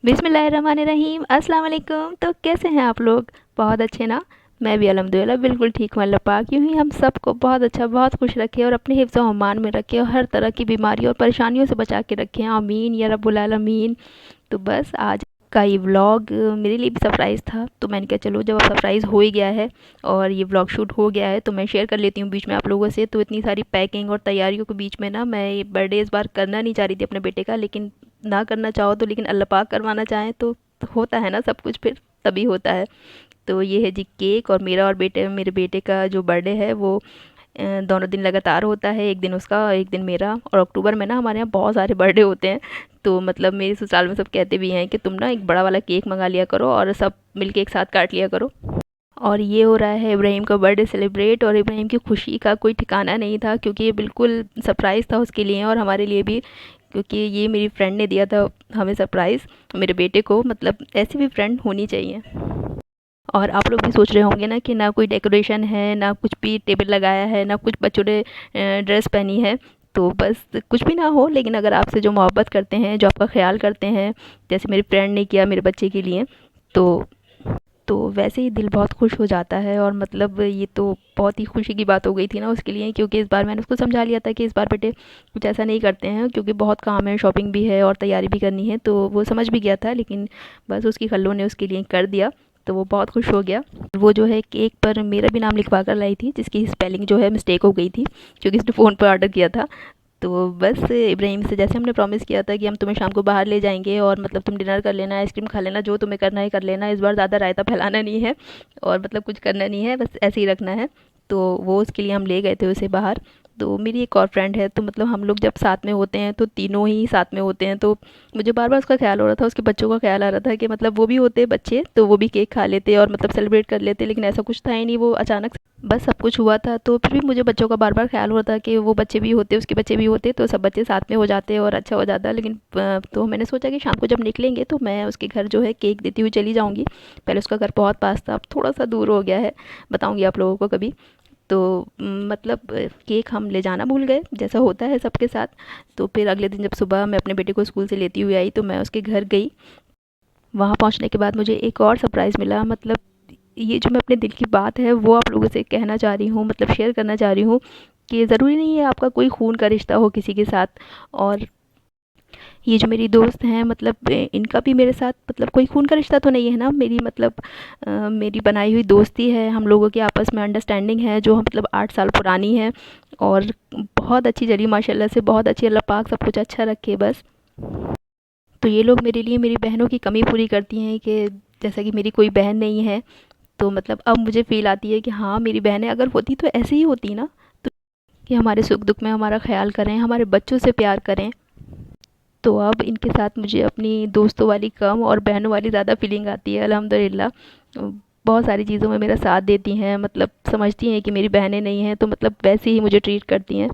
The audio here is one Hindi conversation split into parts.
बिस्मिल्लाहिर्रहमानिर्रहीम अस्सलाम वालेकुम। तो कैसे हैं आप लोग? बहुत अच्छे ना। मैं भी अल्हम्दुलिल्लाह बिल्कुल ठीक हूँ। अल्लाह पाक यूँ ही हम सबको बहुत अच्छा बहुत खुश रखे और अपने हिफ्ज़ व अमान में रखे और हर तरह की बीमारियों और परेशानियों से बचा के रखें, आमीन या रब्बुल आलमीन। तो बस आज का ये व्लॉग मेरे लिए भी सरप्राइज़ था, तो मैंने कहा चलो जब अब सरप्राइज़ हो ही गया है और ये व्लॉग शूट हो गया है तो मैं शेयर कर लेती हूँ बीच में आप लोगों से। तो इतनी सारी पैकिंग और तैयारियों के बीच में ना मैं ये बर्थडे इस बार करना नहीं चाह रही थी अपने बेटे का, लेकिन ना करना चाहो तो लेकिन अल्लाह पाक करवाना चाहें तो होता है ना सब कुछ, फिर तभी होता है। तो ये है जी केक, और मेरे बेटे का जो बर्थडे है वो दोनों दिन लगातार होता है, एक दिन उसका और एक दिन मेरा। और अक्टूबर में ना हमारे यहाँ बहुत सारे बर्थडे होते हैं, तो मतलब मेरे ससुराल में सब कहते भी हैं कि तुम ना एक बड़ा वाला केक मंगा लिया करो और सब मिलके एक साथ काट लिया करो। और ये हो रहा है इब्राहिम का बर्थडे सेलिब्रेट, और इब्राहिम की खुशी का कोई ठिकाना नहीं था क्योंकि ये बिल्कुल सरप्राइज़ था उसके लिए और हमारे लिए भी, क्योंकि ये मेरी फ्रेंड ने दिया था हमें सरप्राइज़, मेरे बेटे को। मतलब ऐसी भी फ्रेंड होनी चाहिए। और आप लोग भी सोच रहे होंगे ना कि ना कोई डेकोरेशन है, ना कुछ भी टेबल लगाया है, ना कुछ बच्चों ने ड्रेस पहनी है। तो बस कुछ भी ना हो, लेकिन अगर आपसे जो मोहब्बत करते हैं, जो आपका ख्याल करते हैं, जैसे मेरी फ्रेंड ने किया मेरे बच्चे के लिए, तो वैसे ही दिल बहुत खुश हो जाता है। और मतलब ये तो बहुत ही खुशी की बात हो गई थी ना उसके लिए, क्योंकि इस बार मैंने उसको समझा लिया था कि इस बार बेटे कुछ ऐसा नहीं करते हैं, क्योंकि बहुत काम है, शॉपिंग भी है और तैयारी भी करनी है। तो वो समझ भी गया था, लेकिन बस उसकी खल्लों ने उसके लिए कर दिया, तो वो बहुत खुश हो गया। वो जो है केक पर मेरा भी नाम लिखवा कर लाई थी, जिसकी स्पेलिंग जो है मिस्टेक हो गई थी क्योंकि इसने फ़ोन पर ऑर्डर किया था। तो बस इब्राहिम से जैसे हमने प्रॉमिस किया था कि हम तुम्हें शाम को बाहर ले जाएंगे और मतलब तुम डिनर कर लेना, आइसक्रीम खा लेना, जो तुम्हें करना है कर लेना, इस बार ज़्यादा रायता फैलाना नहीं है और मतलब कुछ करना नहीं है, बस ऐसे ही रखना है। तो वो उसके लिए हम ले गए थे उसे बाहर। तो मेरी एक और फ्रेंड है, तो मतलब हम लोग जब साथ में होते हैं तो तीनों ही साथ में होते हैं, तो मुझे बार बार उसका ख्याल हो रहा था, उसके बच्चों का ख्याल आ रहा था कि मतलब वो भी होते बच्चे तो वो भी केक खा लेते और मतलब सेलिब्रेट कर लेते, लेकिन ऐसा कुछ था ही नहीं, वो अचानक बस सब कुछ हुआ था। तो फिर भी मुझे बच्चों का बार बार ख्याल हो रहा था कि वो बच्चे भी होते, उसके बच्चे भी होते, तो सब बच्चे साथ में हो जाते और अच्छा हो जाता। लेकिन तो मैंने सोचा कि शाम को जब निकलेंगे तो मैं उसके घर जो है केक देती हुई चली जाऊँगी। पहले उसका घर बहुत पास था, अब थोड़ा सा दूर हो गया है, बताऊँगी आप लोगों को कभी। तो मतलब केक हम ले जाना भूल गए, जैसा होता है सबके साथ। तो फिर अगले दिन जब सुबह मैं अपने बेटे को स्कूल से लेती हुई आई तो मैं उसके घर गई। वहाँ पहुँचने के बाद मुझे एक और सरप्राइज़ मिला। मतलब ये जो मैं अपने दिल की बात है वो आप लोगों से कहना चाह रही हूँ, मतलब शेयर करना चाह रही हूँ कि ज़रूरी नहीं है आपका कोई खून का रिश्ता हो किसी के साथ। और ये जो मेरी दोस्त हैं, मतलब इनका भी मेरे साथ मतलब कोई खून का रिश्ता तो नहीं है ना, मेरी मतलब मेरी बनाई हुई दोस्ती है, हम लोगों की आपस में अंडरस्टैंडिंग है जो मतलब 8 साल पुरानी है और बहुत अच्छी चली माशाल्लाह से, बहुत अच्छी। अल्लाह पाक सब कुछ अच्छा रखे बस। तो ये लोग मेरे लिए मेरी बहनों की कमी पूरी करती हैं कि जैसा कि मेरी कोई बहन नहीं है, तो मतलब अब मुझे फ़ील आती है कि हाँ मेरी बहनें अगर होती तो ऐसे ही होती ना, तो कि हमारे सुख दुख में हमारा ख्याल करें, हमारे बच्चों से प्यार करें। तो अब इनके साथ मुझे अपनी दोस्तों वाली कम और बहनों वाली ज़्यादा फीलिंग आती है अल्हम्दुलिल्लाह। बहुत सारी चीज़ों में मेरा साथ देती हैं, मतलब समझती हैं कि मेरी बहनें नहीं हैं, तो मतलब वैसे ही मुझे ट्रीट करती हैं।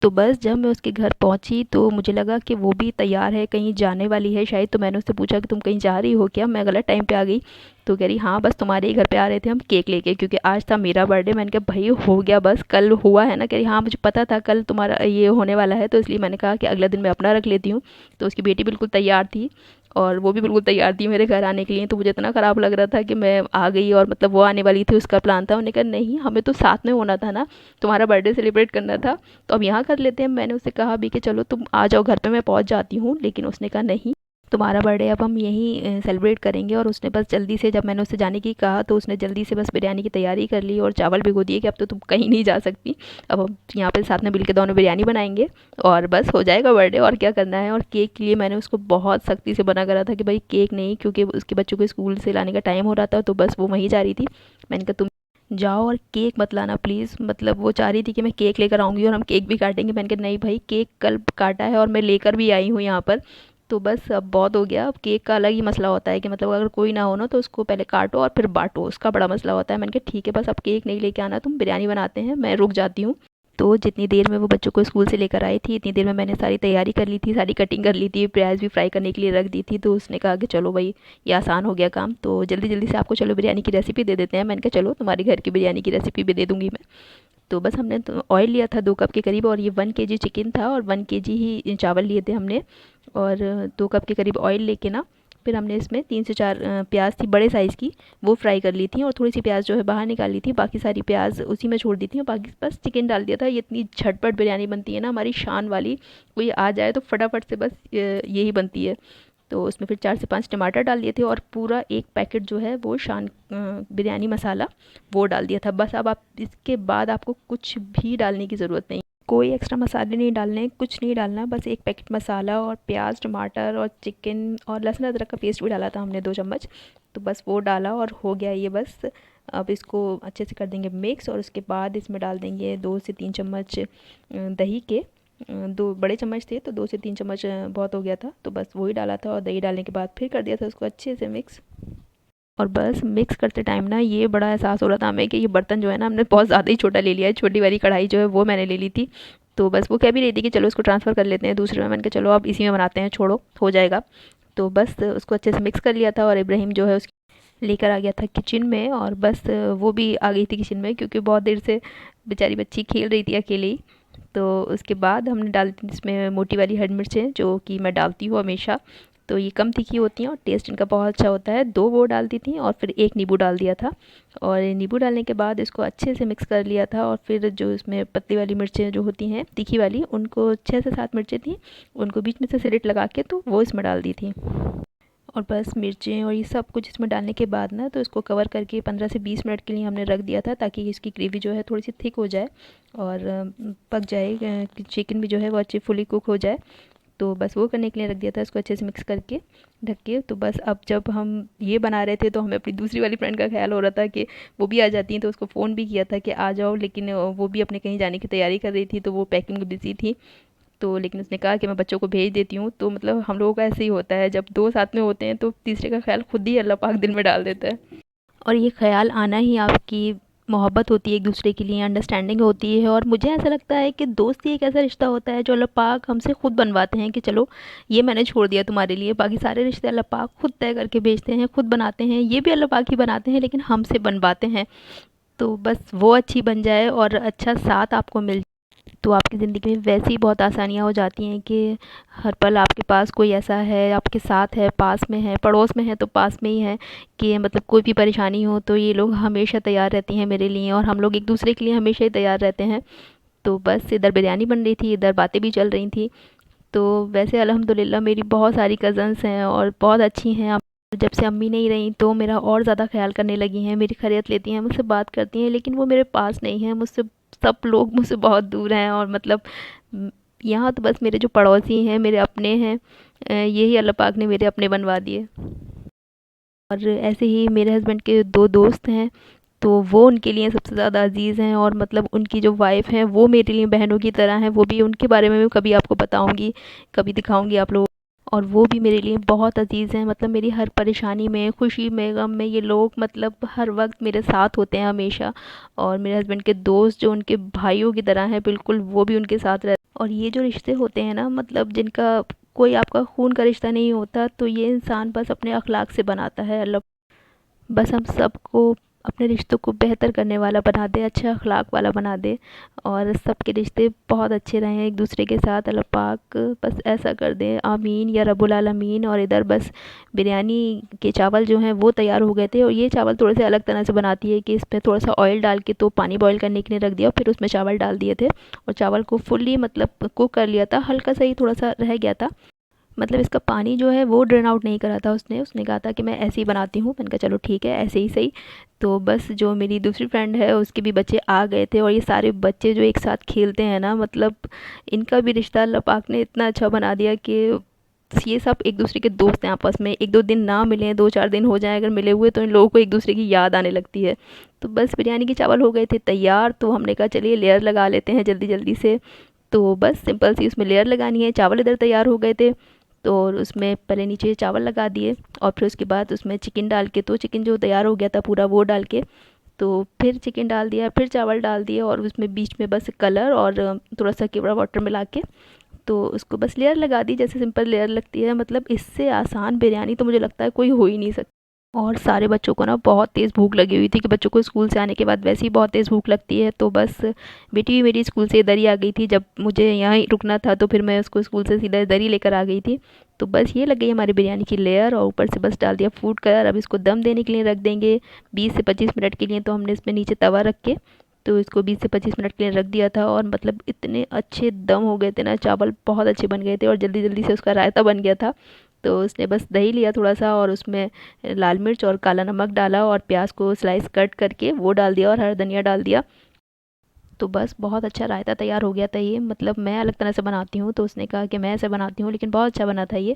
तो बस जब मैं उसके घर पहुंची तो मुझे लगा कि वो भी तैयार है, कहीं जाने वाली है शायद। तो मैंने उससे पूछा कि तुम कहीं जा रही हो क्या? मैं गलत टाइम पे आ गई? तो कह रही हाँ बस तुम्हारे ही घर पे आ रहे थे हम केक लेके, क्योंकि आज था मेरा बर्थडे। मैंने कहा भाई हो गया, बस कल हुआ है ना? कह रही हाँ मुझे पता था कल तुम्हारा ये होने वाला है, तो इसलिए मैंने कहा कि अगला दिन मैं अपना रख लेती हूँ। तो उसकी बेटी बिल्कुल तैयार थी और वो भी बिल्कुल तैयार थी मेरे घर आने के लिए। तो मुझे इतना ख़राब लग रहा था कि मैं आ गई और मतलब वो आने वाली थी, उसका प्लान था। उन्होंने कहा नहीं हमें तो साथ में होना था ना, तुम्हारा बर्थडे सेलिब्रेट करना था, तो अब यहाँ कर लेते हैं। मैंने उससे कहा भी कि चलो तुम आ जाओ घर पे, मैं पहुँच जाती हूँ, लेकिन उसने कहा नहीं तुम्हारा बर्थडे अब हम यहीं सेलिब्रेट करेंगे। और उसने बस जल्दी से, जब मैंने उससे जाने की कहा तो उसने जल्दी से बस बिरयानी की तैयारी कर ली और चावल भिगो दिए कि अब तो तुम कहीं नहीं जा सकती, अब हम यहाँ पे साथ में मिल के दोनों बिरयानी बनाएंगे और बस हो जाएगा बर्थडे, और क्या करना है। और केक के लिए मैंने उसको बहुत सख्ती से मना करा था कि भाई केक नहीं, क्योंकि उसके बच्चों को स्कूल से लाने का टाइम हो रहा था, तो बस वो वहीं जा रही थी। मैंने कहा तुम जाओ और केक मत लाना प्लीज़। मतलब वो चाह रही थी कि मैं केक लेकर आऊँगी और हम केक भी काटेंगे। मैंने कहा नहीं भाई केक कल काटा है और मैं लेकर भी आई हूँ यहाँ पर, तो बस अब बहुत हो गया। अब केक का अलग ही मसला होता है कि मतलब अगर कोई ना हो ना तो उसको पहले काटो और फिर बांटो, उसका बड़ा मसला होता है। मैंने कहा ठीक है बस अब केक नहीं लेके आना, तुम बिरयानी बनाते हैं, मैं रुक जाती हूँ। तो जितनी देर में वो बच्चों को स्कूल से लेकर आई थी, इतनी देर में मैंने सारी तैयारी कर ली थी, सारी कटिंग कर ली थी, प्याज भी फ्राई करने के लिए रख दी थी। तो उसने कहा कि चलो भाई ये आसान हो गया काम, तो जल्दी जल्दी से आपको चलो बिरयानी की रेसिपी दे देते हैं। मैंने कहा चलो तुम्हारे घर की बिरयानी की रेसिपी भी दे दूँगी मैं। तो बस हमने तो ऑयल लिया था 2 कप के करीब, और ये 1 kg चिकन था और 1 kg ही चावल लिए थे हमने। और 2 कप के करीब ऑयल लेके ना फिर हमने इसमें 3 से 4 प्याज थी बड़े साइज़ की, वो फ्राई कर ली थी और थोड़ी सी प्याज जो है बाहर निकाल ली थी, बाकी सारी प्याज उसी में छोड़ दी थी और बाकी बस चिकन डाल दिया था। ये इतनी झटपट बिरयानी बनती है ना हमारी शान वाली, कोई आ जाए तो फटाफट से बस यही बनती है। तो उसमें फिर 4 से 5 टमाटर डाल दिए थे और पूरा एक पैकेट जो है वो शान बिरयानी मसाला वो डाल दिया था। बस अब आप इसके बाद आपको कुछ भी डालने की ज़रूरत नहीं, कोई एक्स्ट्रा मसाले नहीं डालने, कुछ नहीं डालना, बस एक पैकेट मसाला और प्याज टमाटर और चिकन और लहसुन अदरक का पेस्ट भी डाला था हमने 2 चम्मच। तो बस वो डाला और हो गया ये बस। अब इसको अच्छे से कर देंगे मिक्स और उसके बाद इसमें डाल देंगे 2 से 3 चम्मच दही के। 2 बड़े चम्मच थे तो 2 से 3 चम्मच बहुत हो गया था, तो बस वही डाला था और दही डालने के बाद फिर कर दिया था उसको अच्छे से मिक्स। और बस मिक्स करते टाइम ना ये बड़ा एहसास हो रहा था हमें कि ये बर्तन जो है ना हमने बहुत ज़्यादा ही छोटा ले लिया है। छोटी वाली कढ़ाई जो है वो मैंने ले ली थी, तो बस वो कह भी रही थी कि चलो इसको ट्रांसफ़र कर लेते हैं दूसरे में। मैंने कहा चलो अब इसी में बनाते हैं, छोड़ो हो जाएगा। तो बस उसको अच्छे से मिक्स कर लिया था और इब्राहिम जो है उसकी लेकर आ गया था किचन में और बस वो भी आ गई थी किचन में क्योंकि बहुत देर से बेचारी बच्ची खेल रही थी अकेली। तो उसके बाद हमने डाल दी इसमें मोटी वाली हरी मिर्चें जो कि मैं डालती हूँ हमेशा, तो ये कम तीखी होती हैं और टेस्ट इनका बहुत अच्छा होता है। 2 वो डाल दी थी और फिर 1 नींबू डाल दिया था और नींबू डालने के बाद इसको अच्छे से मिक्स कर लिया था। और फिर जो इसमें पतली वाली मिर्चें जो होती हैं तीखी वाली, उनको 6 से 7 मिर्चें थी, उनको बीच में से स्लिट लगा के तो वो इसमें डाल दी थी। और बस मिर्चें और ये सब कुछ इसमें डालने के बाद ना तो इसको कवर करके 15 से 20 मिनट के लिए हमने रख दिया था ताकि इसकी ग्रेवी जो है थोड़ी सी थिक हो जाए और पक जाए, चिकन भी जो है वो अच्छी फुली कुक हो जाए। तो बस वो करने के लिए रख दिया था इसको अच्छे से मिक्स करके ढक के। तो बस अब जब हम ये बना रहे थे तो हमें अपनी दूसरी वाली फ्रेंड का ख्याल हो रहा था कि वो भी आ जाती हैं, तो उसको फ़ोन भी किया था कि आ जाओ, लेकिन वो भी अपने कहीं जाने की तैयारी कर रही थी तो वो पैकिंग में बिज़ी थी। तो लेकिन उसने कहा कि मैं बच्चों को भेज देती हूँ। तो मतलब हम लोगों का ऐसे ही होता है, जब 2 साथ में होते हैं तो तीसरे का ख्याल खुद ही अल्लाह पाक दिल में डाल देता है। और ये ख़्याल आना ही आपकी मोहब्बत होती है एक दूसरे के लिए, अंडरस्टैंडिंग होती है। और मुझे ऐसा लगता है कि दोस्ती एक ऐसा रिश्ता होता है जो अल्लाह पाक हमसे खुद बनवाते हैं कि चलो ये मैंने छोड़ दिया तुम्हारे लिए, बाकी सारे रिश्ते अल्लाह पाक खुद तय करके भेजते हैं, खुद बनाते हैं। ये भी अल्लाह पाक ही बनाते हैं लेकिन हमसे बनवाते हैं। तो बस वो अच्छी बन जाए और अच्छा साथ आपको मिल, तो आपकी ज़िंदगी में वैसे ही बहुत आसानियाँ हो जाती हैं कि हर पल आपके पास कोई ऐसा है, आपके साथ है, पास में है, पड़ोस में है तो पास में ही है कि मतलब कोई भी परेशानी हो तो ये लोग हमेशा तैयार रहती हैं मेरे लिए और हम लोग एक दूसरे के लिए हमेशा ही तैयार रहते हैं। तो बस इधर बिरयानी बन रही थी, इधर बातें भी चल रही थी। तो वैसे अल्हम्दुलिल्लाह मेरी बहुत सारी कज़न्स हैं और बहुत अच्छी हैं। अब जब से अम्मी नहीं रहीं तो मेरा और ज़्यादा ख़्याल करने लगी हैं, मेरी खैरियत लेती हैं, मुझसे बात करती हैं, लेकिन वो मेरे पास नहीं हैं, मुझसे सब लोग मुझसे बहुत दूर हैं। और मतलब म, यहाँ तो बस मेरे जो पड़ोसी हैं मेरे अपने हैं, यही अल्लाह पाक ने मेरे अपने बनवा दिए। और ऐसे ही मेरे हस्बैंड के 2 दोस्त हैं, तो वो उनके लिए सबसे ज़्यादा अज़ीज़ हैं और मतलब उनकी जो वाइफ़ हैं वो मेरे लिए बहनों की तरह हैं। वो भी उनके बारे में भी कभी आपको बताऊँगी, कभी दिखाऊँगी आप लोगों को। और वो भी मेरे लिए बहुत अज़ीज़ हैं, मतलब मेरी हर परेशानी में, खुशी में, गम में ये लोग मतलब हर वक़्त मेरे साथ होते हैं हमेशा। और मेरे हस्बैंड के दोस्त जो उनके भाइयों की तरह हैं बिल्कुल, वो भी उनके साथ रहते हैं। और ये जो रिश्ते होते हैं ना, मतलब जिनका कोई आपका खून का रिश्ता नहीं होता, तो ये इंसान बस अपने अखलाक से बनाता है। अल्लाह बस हम सबको अपने रिश्तों को बेहतर करने वाला बना दे, अच्छे अखलाक वाला बना दे और सबके रिश्ते बहुत अच्छे रहें एक दूसरे के साथ। अल्लाह पाक बस ऐसा कर दे, आमीन या रब्बुल आलमीन। और इधर बस बिरयानी के चावल जो हैं वो तैयार हो गए थे और ये चावल थोड़े से अलग तरह से बनाती है कि इसमें थोड़ा सा ऑयल डाल के तो पानी बॉईल करने के लिए रख दिया, फिर उसमें चावल डाल दिए थे और चावल को फुल्ली मतलब कुक कर लिया था। हल्का सा ही थोड़ा सा रह गया था, मतलब इसका पानी जो है वो ड्रेन आउट नहीं करा था उसने। उसने कहा था कि मैं ऐसे ही बनाती हूँ। मैंने कहा चलो ठीक है ऐसे ही सही। तो बस जो मेरी दूसरी फ्रेंड है उसके भी बच्चे आ गए थे और ये सारे बच्चे जो एक साथ खेलते हैं ना, मतलब इनका भी रिश्ता अल्लाह पाक ने इतना अच्छा बना दिया कि ये सब एक दूसरे के दोस्त हैं आपस में। 1-2 दिन ना मिलें, 2-4 दिन हो जाएं अगर मिले हुए, तो इन लोगों को एक दूसरे की याद आने लगती है। तो बस बिरयानी के चावल हो गए थे तैयार, तो हमने कहा चलिए लेयर लगा लेते हैं जल्दी जल्दी से। तो बस सिंपल सी उसमें लेयर लगानी है। चावल इधर तैयार हो गए थे तो उसमें पहले नीचे चावल लगा दिए और फिर उसके बाद उसमें चिकन डाल के, तो चिकन जो तैयार हो गया था पूरा वो डाल के, तो फिर चिकन डाल दिया, फिर चावल डाल दिए और उसमें बीच में बस कलर और थोड़ा सा केवड़ा वाटर मिला के तो उसको बस लेयर लगा दी जैसे सिंपल लेयर लगती है। मतलब इससे आसान बिरयानी तो मुझे लगता है कोई हो ही नहीं सकता। और सारे बच्चों को ना बहुत तेज़ भूख लगी हुई थी कि बच्चों को स्कूल से आने के बाद वैसे ही बहुत तेज़ भूख लगती है। तो बस बेटी भी मेरी स्कूल से इधर ही आ गई थी, जब मुझे यहाँ ही रुकना था तो फिर मैं उसको स्कूल से सीधा इधर ही लेकर आ गई थी। तो बस ये लग गई हमारी बिरयानी की लेयर और ऊपर से बस डाल दिया फूड कलर। अब इसको दम देने के लिए रख देंगे 20 से 25 मिनट के लिए। तो हमने इसमें नीचे तवा रख के तो इसको 20 से 25 मिनट के लिए रख दिया था और मतलब इतने अच्छे दम हो गए थे ना, चावल बहुत अच्छे बन गए थे और जल्दी जल्दी से उसका रायता बन गया था। तो उसने बस दही लिया थोड़ा सा और उसमें लाल मिर्च और काला नमक डाला और प्याज को स्लाइस कट करके वो डाल दिया और हरा धनिया डाल दिया। तो बस बहुत अच्छा रायता तैयार हो गया था ये। मतलब मैं अलग तरह से बनाती हूँ तो उसने कहा कि मैं ऐसे बनाती हूँ, लेकिन बहुत अच्छा बना था ये।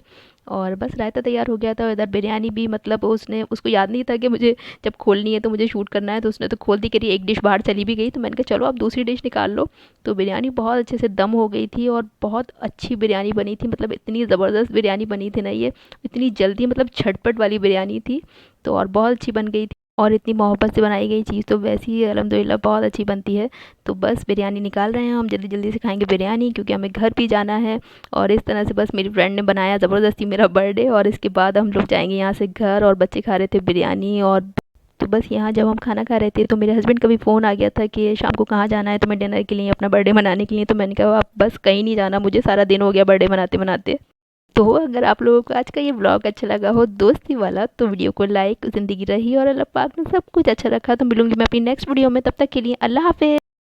और बस रायता तैयार हो गया था और इधर बिरयानी भी, मतलब उसने उसको याद नहीं था कि मुझे जब खोलनी है तो मुझे शूट करना है, तो उसने तो खोल दी। करी एक डिश बाहर चली भी गई तो मैंने कहा चलो अब दूसरी डिश निकाल लो। तो बिरयानी बहुत अच्छे से दम हो गई थी और बहुत अच्छी बिरयानी बनी थी। मतलब इतनी ज़बरदस्त बिरयानी बनी थी ना ये, इतनी जल्दी, मतलब झटपट वाली बिरयानी थी। तो और बहुत अच्छी बन गई थी और इतनी मोहब्बत से बनाई गई चीज़ तो वैसे ही अल्हम्दुलिल्लाह बहुत अच्छी बनती है। तो बस बिरयानी निकाल रहे हैं हम, जल्दी जल्दी से खाएंगे बिरयानी क्योंकि हमें घर भी जाना है। और इस तरह से बस मेरी फ्रेंड ने बनाया ज़बरदस्ती मेरा बर्थडे और इसके बाद हम लोग जाएंगे यहाँ से घर। और बच्चे खा रहे थे बिरयानी। और तो बस यहाँ जब हम खाना खा रहे थे तो मेरे हस्बैंड का भी फ़ोन आ गया था कि शाम को कहाँ जाना है तुम्हें डिनर के लिए, अपना बर्थडे मनाने के लिए। तो मैंने कहा आप बस कहीं नहीं जाना, मुझे सारा दिन हो गया बर्थडे मनाते मनाते। तो अगर आप लोगों को आज का ये व्लॉग अच्छा लगा हो दोस्ती वाला तो वीडियो को लाइक, ज़िंदगी रही और अल्लाह पाक ने सब कुछ अच्छा रखा तो मिलूंगी मैं अपनी नेक्स्ट वीडियो में। तब तक के लिए अल्लाह हाफ़िज़।